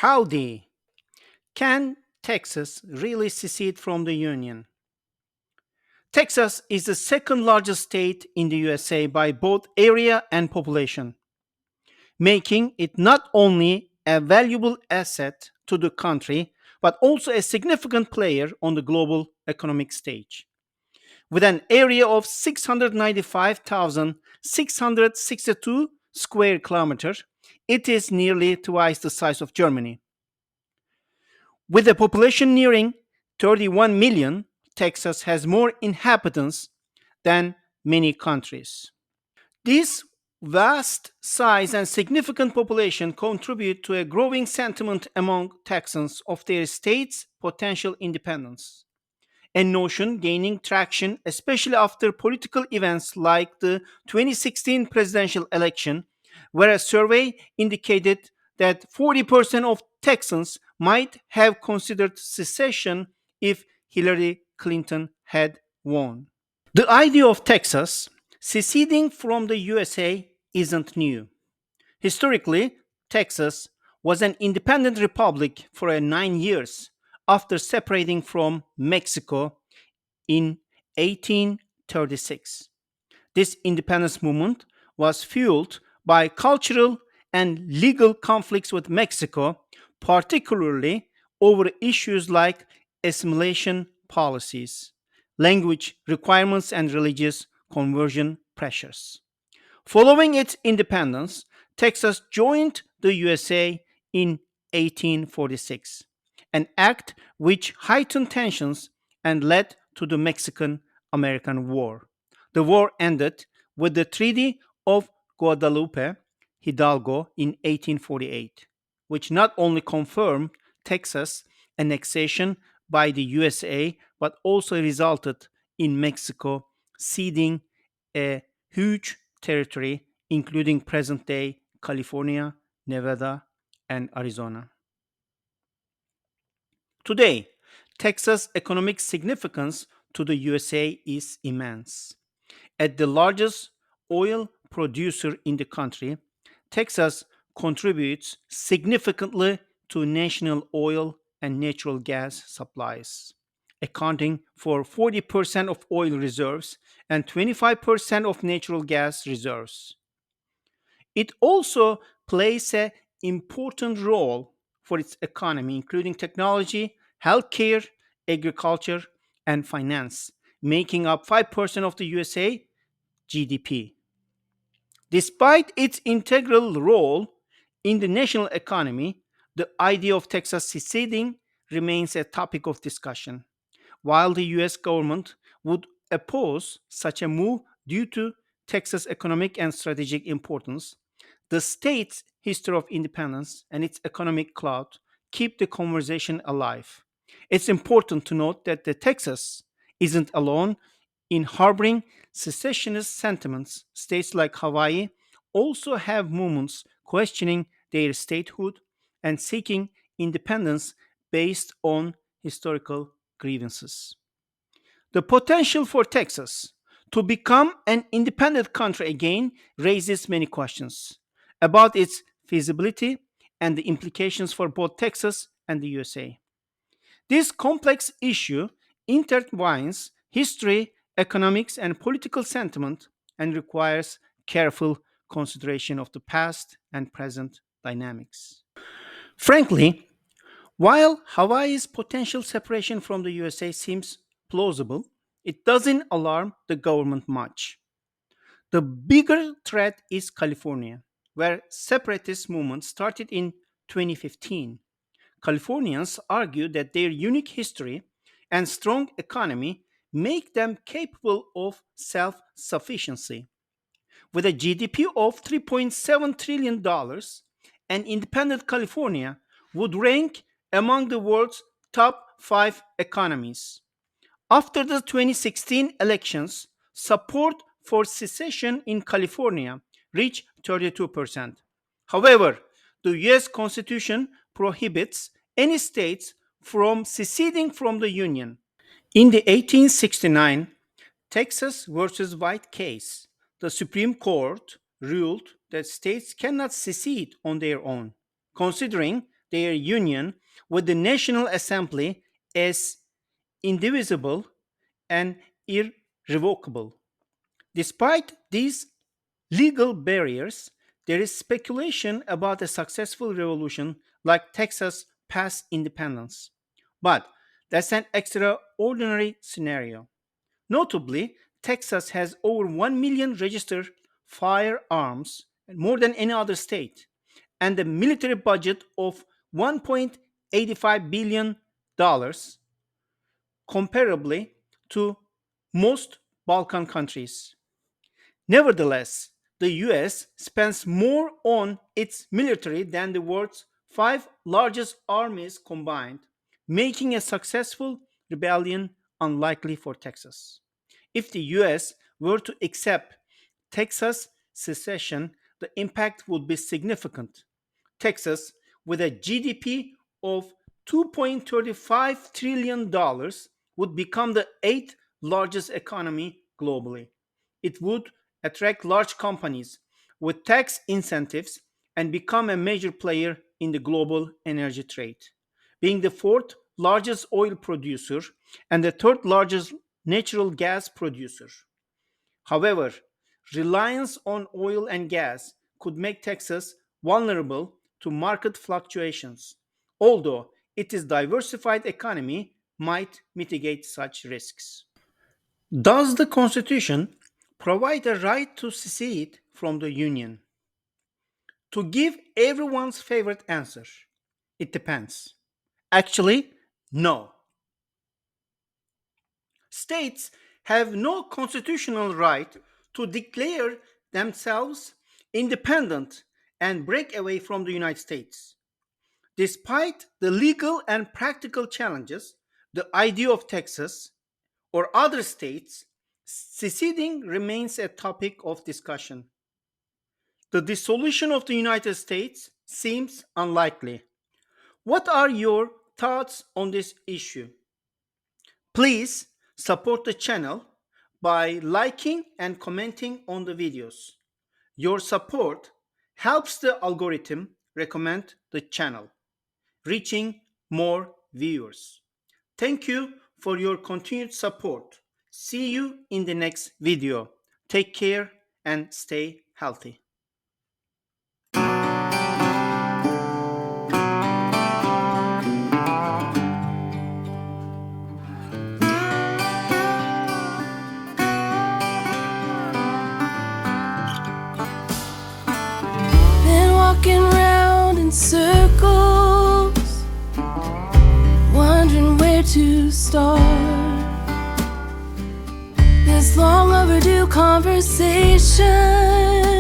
Howdy! Can Texas really secede from the Union? Texas is the second largest state in the USA by both area and population, making it not only a valuable asset to the country, but also a significant player on the global economic stage. With an area of 695,662 square kilometers, it is nearly twice the size of Germany. With a population nearing 31 million, Texas has more inhabitants than many countries. This vast size and significant population contribute to a growing sentiment among Texans of their state's potential independence, a notion gaining traction especially after political events like the 2016 presidential election, where a survey indicated that 40% of Texans might have considered secession if Hillary Clinton had won. The idea of Texas seceding from the USA isn't new. Historically, Texas was an independent republic for 9 years after separating from Mexico in 1836. This independence movement was fueled by cultural and legal conflicts with Mexico, particularly over issues like assimilation policies, language requirements, and religious conversion pressures. Following its independence, Texas joined the USA in 1846, an act which heightened tensions and led to the Mexican American War. The war ended with the Treaty of Guadalupe Hidalgo in 1848, which not only confirmed Texas annexation by the USA but also resulted in Mexico ceding a huge territory, including present day California, Nevada, and Arizona. Today, Texas' economic significance to the USA is immense. As the largest oil producer in the country, Texas contributes significantly to national oil and natural gas supplies, accounting for 40% of oil reserves and 25% of natural gas reserves. It also plays an important role for its economy, including technology, healthcare, agriculture, and finance, making up 5% of the USA GDP. Despite its integral role in the national economy, the idea of Texas seceding remains a topic of discussion. While the US government would oppose such a move due to Texas' economic and strategic importance, the state's history of independence and its economic clout keep the conversation alive. It's important to note that the Texas isn't alone in harboring secessionist sentiments. States like Hawaii also have movements questioning their statehood and seeking independence based on historical grievances. The potential for Texas to become an independent country again raises many questions about its feasibility and the implications for both Texas and the USA. This complex issue intertwines history, economics, and political sentiment and requires careful consideration of the past and present dynamics. Frankly, while Hawaii's potential separation from the USA seems plausible, it doesn't alarm the government much. The bigger threat is California, where separatist movement started in 2015. Californians argue that their unique history and strong economy make them capable of self sufficiency. With a GDP of $3.7 trillion, dollars, an independent California would rank among the world's top five economies. After the 2016 elections, support for secession in California reached 32%. However, the US Constitution prohibits any states from seceding from the Union. In the 1869 Texas versus White case, the Supreme Court ruled that states cannot secede on their own, considering their union with the National Assembly as indivisible and irrevocable. Despite these legal barriers, there is speculation about a successful revolution like Texas past independence. But that's an extraordinary scenario. Notably, Texas has over 1 million registered firearms, more than any other state, and a military budget of $1.85 billion, dollars, comparably to most Balkan countries. Nevertheless, the US spends more on its military than the world's five largest armies combined, making a successful rebellion unlikely for Texas. If the US were to accept Texas secession, the impact would be significant. Texas, with a GDP of $2.35 trillion, dollars, would become the eighth largest economy globally. It would attract large companies with tax incentives and become a major player in the global energy trade. Being the fourth largest oil producer and the third largest natural gas producer. However, reliance on oil and gas could make Texas vulnerable to market fluctuations, although its diversified economy might mitigate such risks. Does the Constitution provide a right to secede from the Union? To give everyone's favorite answer, it depends. Actually, no. States have no constitutional right to declare themselves independent and break away from the United States. Despite the legal and practical challenges, the idea of Texas or other states seceding remains a topic of discussion. The dissolution of the United States seems unlikely. What are your thoughts on this issue? Please support the channel by liking and commenting on the videos. Your support helps the algorithm recommend the channel, reaching more viewers. Thank you for your continued support. See you in the next video. Take care and stay healthy. Been walking round in circles, wondering where to start this long overdue conversation.